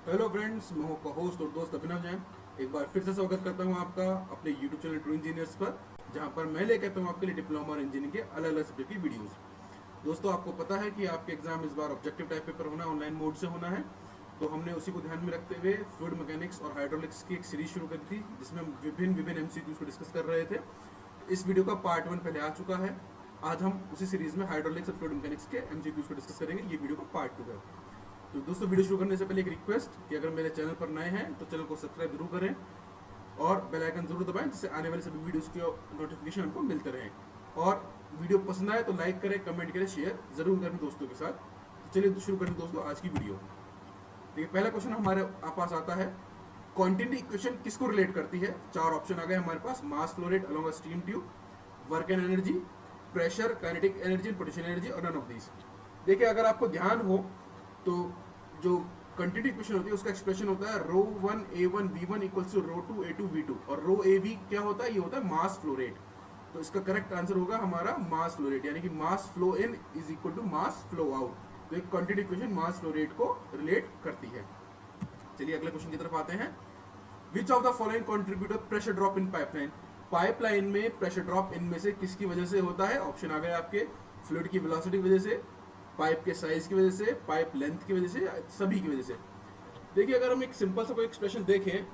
Hello friends, मैं हूँ host और दोस्त अभिनव जैन। एक बार फिर से स्वागत करता हूँ आपका अपने यूट्यूब चैनल ट्रू इंजीनियर्स पर, जहाँ पर मैं लेकर आता हूँ आपके लिए डिप्लोमा और इंजीनियरिंग के अलग अलग सब्जेक्ट की वीडियोस। दोस्तों, आपको पता है कि आपके एग्जाम इस बार ऑब्जेक्टिव टाइप पेपर होना है, ऑनलाइन मोड से होना है। तो हमने उसी को ध्यान में रखते हुए फ्लूइड मैकेनिक्स और हाइड्रोलिक्स की एक सीरीज शुरू करी थी, जिसमें हम विभिन्न विभिन्न एमसीक्यूज को डिस्कस कर रहे थे। इस वीडियो का पार्ट 1 पहले आ चुका है। आज हम उसी सीरीज में हाइड्रोलिक्स और फ्लूइड मैकेनिक्स के एमसीक्यूज को डिस्कस करेंगे। ये वीडियो का पार्ट 2 है। तो दोस्तों, वीडियो शुरू करने से पहले एक रिक्वेस्ट कि अगर मेरे चैनल पर नए हैं तो चैनल को सब्सक्राइब जरूर करें और बेल आइकन जरूर दबाएं, जिससे आने वाले सभी वीडियोस की नोटिफिकेशन आपको मिलते रहें। और वीडियो पसंद आए तो लाइक करें, कमेंट करें, शेयर जरूर करें दोस्तों के साथ। तो चलिए शुरू करें दोस्तों आज की वीडियो। देखिए, पहला क्वेश्चन हमारे पास आता है, क्वांटिटी इक्वेशन किसको रिलेट करती है। चार ऑप्शन आ गए हमारे पास: mass flow rate along a steam tube, work and energy, pressure, kinetic energy, potential energy और नन ऑफ दीज। देखिए, अगर आपको ध्यान हो तो जो क्वांटिटी इक्वेशन होती है उसका एक्सप्रेशन होता है rho one A one B one equals to rho two A two V two, और रो ए बी क्या होता है, ये होता है मास फ्लो रेट। तो इसका करेक्ट आंसर होगा हमारा मास फ्लो रेट, यानी कि mass flow in is equal to mass flow out. तो एक quantity equation mass flow rate को रिलेट करती है। चलिए अगले क्वेश्चन की तरफ आते हैं। Which of the following contributor pressure drop in pipeline. Pipeline में प्रेशर ड्रॉप इनमें से किसकी वजह से होता है। ऑप्शन आ गए आपके: फ्लूइड की वेलोसिटी की वजह से, पाइप के साइज की वजह से, पाइप लेंथ की वजह से, सभी की वजह से। देखिए, अगर हम एक सिंपल सा कोई एक्सप्रेशन देखें,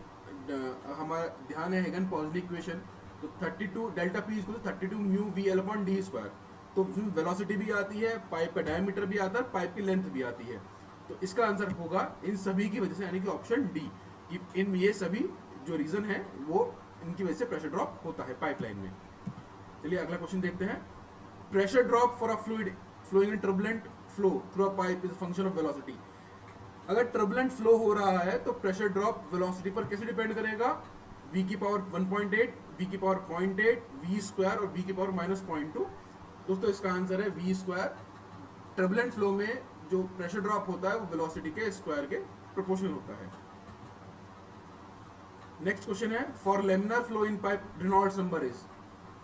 हमारा ध्यान है हेगन पॉजली इक्वेशन। तो 32 delta P equal to 32 mu V L upon D square. तो वेलोसिटी भी आती है, पाइप का डायमीटर भी आता है, पाइप की लेंथ भी आती है। तो इसका आंसर होगा इन सभी की वजह से, यानी कि ऑप्शन डी, कि इन ये सभी जो रीजन है वो इनकी वजह से प्रेशर ड्रॉप होता है पाइपलाइन में। चलिए अगला क्वेश्चन देखते हैं। Pressure drop for a fluid flowing in turbulent flow through a pipe is function of velocity. अगर टर्बुलेंट फ्लो हो रहा है तो प्रेशर ड्रॉप वेलोसिटी पर कैसे डिपेंड करेगा। v की पावर 1.8, v की पावर 0.8, v स्क्वायर और v की पावर -0.2। दोस्तों, इसका आंसर है v स्क्वायर। टर्बुलेंट फ्लो में जो प्रेशर ड्रॉप होता है वो वेलोसिटी के स्क्वायर के प्रोपोर्शनल होता है। नेक्स्ट क्वेश्चन है, for laminar flow in pipe Reynolds number is.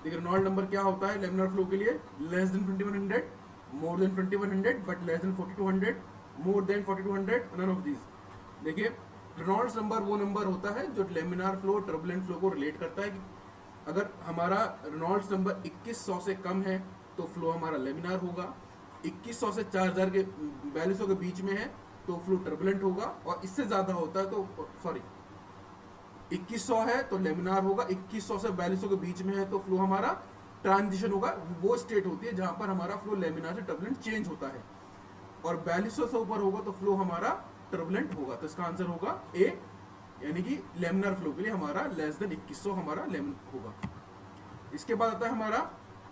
देखिए, रेनॉल्ड नंबर क्या होता है लेमिनर फ्लो के लिए। Less than 2100, more than 2100, but less than 4200, more than 4200, none of these. देखिए, रेनॉल्ड्स नंबर वो नंबर होता है जो लेमिनार फ्लो टर्बुलेंट फ्लो को रिलेट करता है। कि अगर हमारा रेनॉल्ड्स नंबर 2100 से कम है तो फ्लो हमारा लेमिनार होगा, 2100 से 4000 के 4200 के बीच में है तो फ्लो टर्बुलेंट होगा, और इससे ज्यादा होता है तो 2100 है तो लेमिनार होगा, 2100 से 4200 के बीच में है तो फ्लो हमारा ट्रांजिशन होगा। वो स्टेट होती है जहां पर हमारा फ्लो लेमिनार से टर्बुलेंट चेंज होता है, और 4200 से ऊपर होगा तो फ्लो हमारा टर्बुलेंट होगा। तो इसका आंसर होगा ए, यानी कि लेमिनार फ्लो के लिए हमारा लेस देन 2100 हमारा लेमिनार होगा। इसके बाद आता है हमारा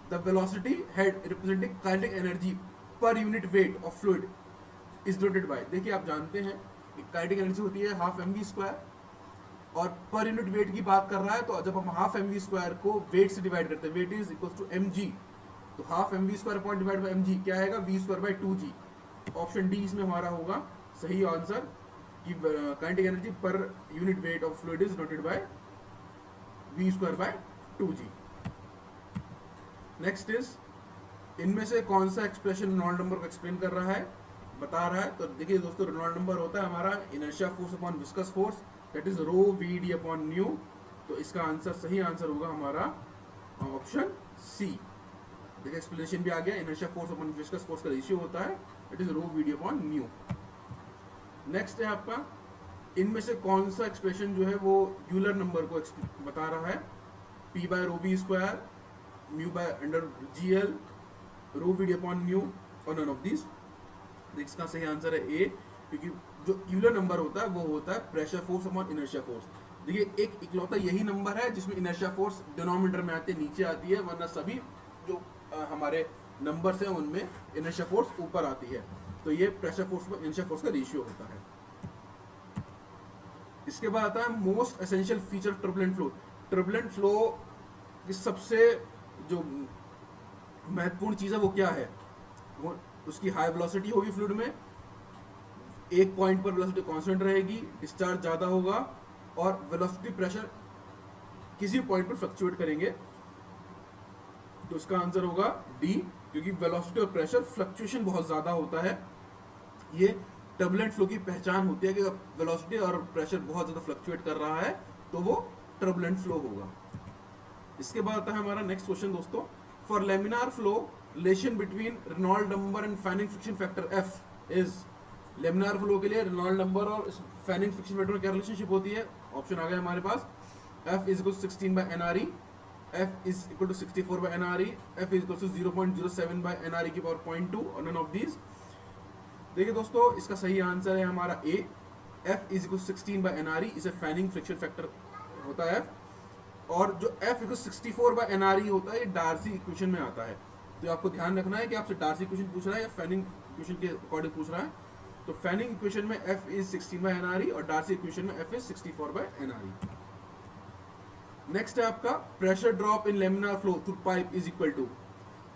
the velocity head representing kinetic energy per unit weight of fluid is denoted bye. देखिए, आप जानते हैं कि काइनेटिक एनर्जी होती है हाफ एम वी स्क्वायर, और पर यूनिट वेट की बात कर रहा है तो जब हम हाफ एम वी स्क्वायर को वेट से डिवाइड करते हैं, weight is equal to m g, तो half m v square upon divide by m g क्या आएगा, v square by 2g। Option D इसमें हमारा होगा सही आंसर, कि kinetic energy per unit weight of fluid is denoted by v square by 2g। Next is, इनमें से कौन सा एक्सप्रेशन रेनॉल्ड नंबर को एक्सप्लेन कर रहा है, बता रहा है। तो देखिए दोस्तों, रेनॉल्ड नंबर होता है हमारा inertia force upon viscous force, that is rho V D upon mu. तो इसका आंसर, सही आंसर होगा हमारा ऑप्शन सी। देखिए, एक्सप्लेनेशन भी आ गया, inertia force upon viscous force का रेशियो होता है, that is rho V D upon mu. Next है आपका, इनमें से कौन सा एक्सप्रेशन जो है वो यूलर नंबर को बता रहा है। P by rho V square, mu by under G L, rho V D upon mu, और नन ऑफ दिस। इसका सही आंसर है ए, क्योंकि जो यूलर नंबर होता है वो होता है pressure force upon inertia force. देखिए, एक इकलौता यही नंबर है जिसमें इनर्शिया फोर्स डिनोमिनेटर में आते नीचे आती है, वरना सभी जो हमारे नंबर्स हैं उनमें इनर्शिया फोर्स ऊपर आती है। तो ये प्रेशर फोर्स पर इनर्शिया फोर्स का रेशियो होता है। इसके बाद आता है most essential feature of turbulent flow. Turbulent flow की सबसे जो महत्वपूर्ण चीज है वो क्या है, वो उसकी हाई वेलोसिटी होगी फ्लूइड में, एक पॉइंट पर वेलोसिटी कांस्टेंट रहेगी, डिस्चार्ज ज्यादा होगा, और वेलोसिटी प्रेशर किसी पॉइंट पर फ्लक्चुएट करेंगे। तो इसका आंसर होगा डी, क्योंकि वेलोसिटी और प्रेशर फ्लक्चुएशन बहुत ज्यादा होता है। ये टर्बुलेंट फ्लो की पहचान होती है कि वेलोसिटी और प्रेशर बहुत ज्यादा फ्लक्चुएट कर रहा है तो वो टर्बुलेंट फ्लो होगा। इसके बाद आता है हमारा नेक्स्ट क्वेश्चन दोस्तों, for laminar flow relation between Reynold number and Fanning friction factor F is. Laminar flow के लिए रेनॉल्ड नंबर और फैनिंग फ्रिक्शन फैक्टर में क्या रिलेशनशिप होती है? ऑप्शन आ गया हमारे पास, F is equal 16 by NRE, F is equal to 64 by NRE, F is equal to 0.07 by NRE की पावर 0.2 और नन ऑफ दीज। देखिए दोस्तों, इसका सही आंसर है हमारा A, F is equal 16 by NRE, इसे फैनिंग फ्रिक्शन फैक्टर होता है। और जो एफ इक्वल 64 बाय एनआरई होता है ये डार्सी इक्वेशन में आता है। तो आपको ध्यान रखना है कि आपसे डार्सी इक्वेशन पूछ रहा है या फैनिंग इक्वेशन के अकॉर्डिंग पूछ रहा है। तो फैनिंग इक्वेशन में एफ इज 16 बाय एनआरई और डार्सी इक्वेशन में F is 64 by NRE. Next है आपका pressure drop in laminar flow through pipe is equal to.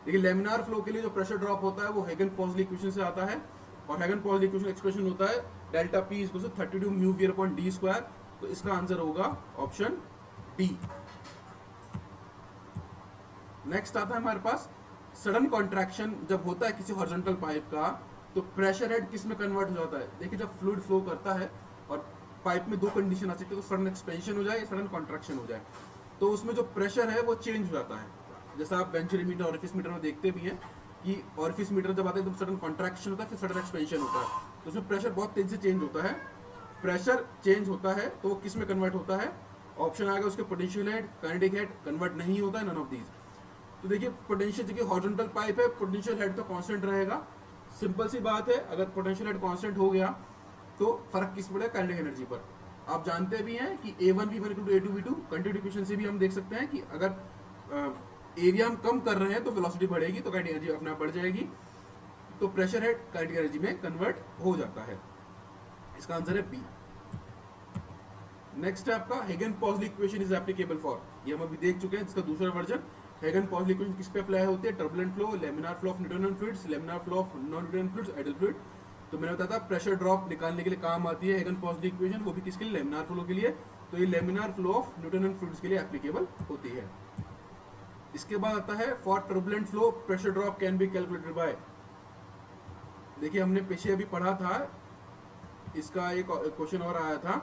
देखिए लेमिनार फ्लो के लिए जो प्रेशर ड्रॉप होता है वो हेगन-पॉसली इक्वेशन से आता है और हेगन-पॉसली इक्वेशन एक्सप्रेशन होता है delta P is equal to 32 mu V upon D square. तो इसका आंसर होगा ऑप्शन डी। नेक्स्ट आता है हमारे पास सडन कॉन्ट्रैक्शन जब होता है किसी हॉरिजॉन्टल पाइप का तो प्रेशर हेड किस में कन्वर्ट हो जाता है? देखिए जब फ्लूइड फ्लो करता है और पाइप में दो कंडीशन आ सकती है, तो सडन एक्सपेंशन हो जाए या सडन कॉन्ट्रैक्शन हो जाए, तो उसमें जो प्रेशर है वो चेंज हो जाता है। जैसा आप वेंचुरी मीटर ऑरिफिस मीटर में देखते भी हैं कि ऑरिफिस मीटर जब आता है तो सडन कॉन्ट्रैक्शन होता है फिर सडन एक्सपेंशन होता है, तो उसमें प्रेशर बहुत तेजी से चेंज होता है। प्रेशर चेंज होता है तो वो किस में कन्वर्ट होता है? ऑप्शन आएगा उसके potential head, kinetic head, convert नहीं होता है, नन ऑफ दीज। तो देखिए पोटेंशियल, देखिए हॉरिजॉन्टल पाइप है, पोटेंशियल हेड तो कांस्टेंट रहेगा, सिंपल सी बात है। अगर पोटेंशियल हेड कांस्टेंट हो गया तो फर्क किस पड़ेगा? काइनेटिक एनर्जी पर। आप जानते भी हैं कि A1 V1 A2 V2 continuity equation से भी हम देख सकते हैं कि अगर एरिया हम कम कर रहे हैं तो वेलोसिटी बढ़ेगी तो काइनेटिक एनर्जी अपने आप बढ़ जाएगी। तो प्रेशर हेड काइनेटिक एनर्जी में कन्वर्ट हो जाता है। इसका आंसर है बी। नेक्स्ट है आपका हेगन-पॉसली इक्वेशन इज एप्लीकेबल फॉर, ये हम अभी देख चुके हैं, इसका दूसरा वर्जन। हेगन-पॉसली इक्वेशन किस पे अप्लाई होती है? Turbulent flow, laminar flow of Newtonian fluids, laminar flow of non Newtonian fluids, ideal fluid. तो मैंने बताया था प्रेशर ड्रॉप निकालने के लिए काम आती है हेगन-पॉसली इक्वेशन, वो भी किसके लिए? लेमिनार फ्लो के लिए। तो ये laminar flow of Newtonian fluids के लिए एप्लीकेबल होती है। इसके बाद आता है for turbulent flow pressure drop can be calculated by. देखिए हमने पीछे अभी पढ़ा था, इसका एक क्वेश्चन और आया था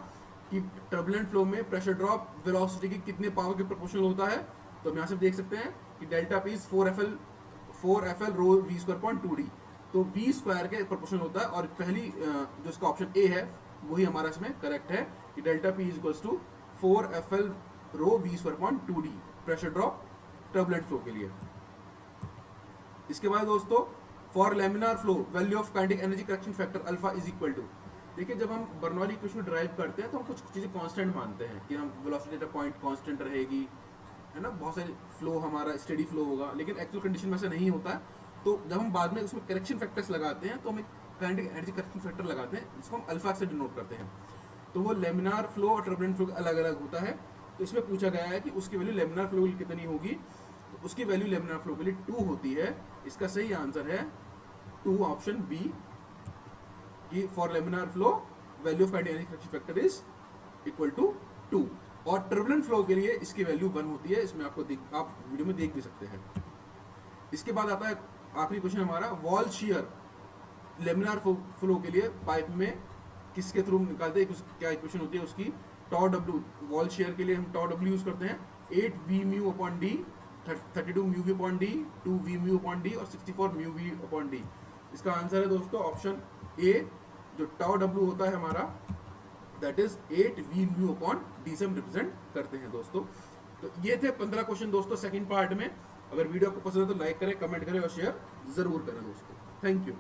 कि टर्बुलेंट फ्लो में प्रेशर ड्रॉप वेलोसिटी की कितने पावर के प्रोपोर्शनल होता है। तो हम यहाँ से देख सकते हैं कि delta P is 4FL rho V square upon 2d। तो वी स्क्वायर के प्रोपोर्शनल होता है और पहली जो इसका ऑप्शन ए है वही हमारा इसमें करेक्ट है कि delta P is equals to 4FL rho V square upon 2d pressure drop turbulent flow के लिए। इसके बाद दोस्तों for laminar flow value of kinetic energy correction factor alpha is equal to. देखिए जब हम बर्नौली इक्वेशन ड्राइव करते हैं तो हम कुछ चीज़ें कांस्टेंट मानते हैं कि हम वेलोसिटी एट पॉइंट कांस्टेंट रहेगी, है ना, बहुत सारे फ्लो हमारा स्टेडी फ्लो होगा, लेकिन एक्चुअल कंडीशन में ऐसा नहीं होता है। तो जब हम बाद में उसमें करेक्शन फैक्टर्स लगाते हैं तो हम एक काइनेटिक एनर्जी करेक्शन फैक्टर लगाते हैं जिसको हम अल्फा से डिनोट करते हैं। तो वो लेमिनार फ्लो और टर्बुलेंट फ्लो अलग अलग होता है। तो इसमें पूछा गया है कि उसकी वैल्यू लेमिनार फ्लो के लिए कितनी होगी, तो उसकी वैल्यू लेमिनार फ्लो के लिए 2 होती है। इसका सही आंसर है 2, ऑप्शन बी, कि for laminar flow value of kinetic energy correction factor is equal to 2। और टर्बुलेंट फ्लो के लिए इसकी वैल्यू 1 होती है। इसमें आपको आप वीडियो में देख भी सकते हैं। इसके बाद आता है आखिरी क्वेश्चन हमारा, वॉल शियर लेमिनार फ्लो के लिए पाइप में किसके थ्रू निकालते हैं? क्या इक्वेशन होती है उसकी? टॉ डब्ल्यू, वॉल शियर के लिए हम टॉ डब्ल्यू यूज करते हैं 8v mu upon D, 32 mu V upon D, 2v mu upon D और 64 म्यू वी अपॉन डी। इसका आंसर है दोस्तों ऑप्शन ए, जो टॉ डब्ल्यू होता है हमारा that is 8v mu upon D से हम रिप्रेजेंट करते हैं दोस्तों। तो ये थे 15 क्वेश्चन दोस्तों सेकंड पार्ट में। अगर वीडियो आपको पसंद है तो लाइक करें, कमेंट करें और शेयर जरूर करें दोस्तों। Thank you.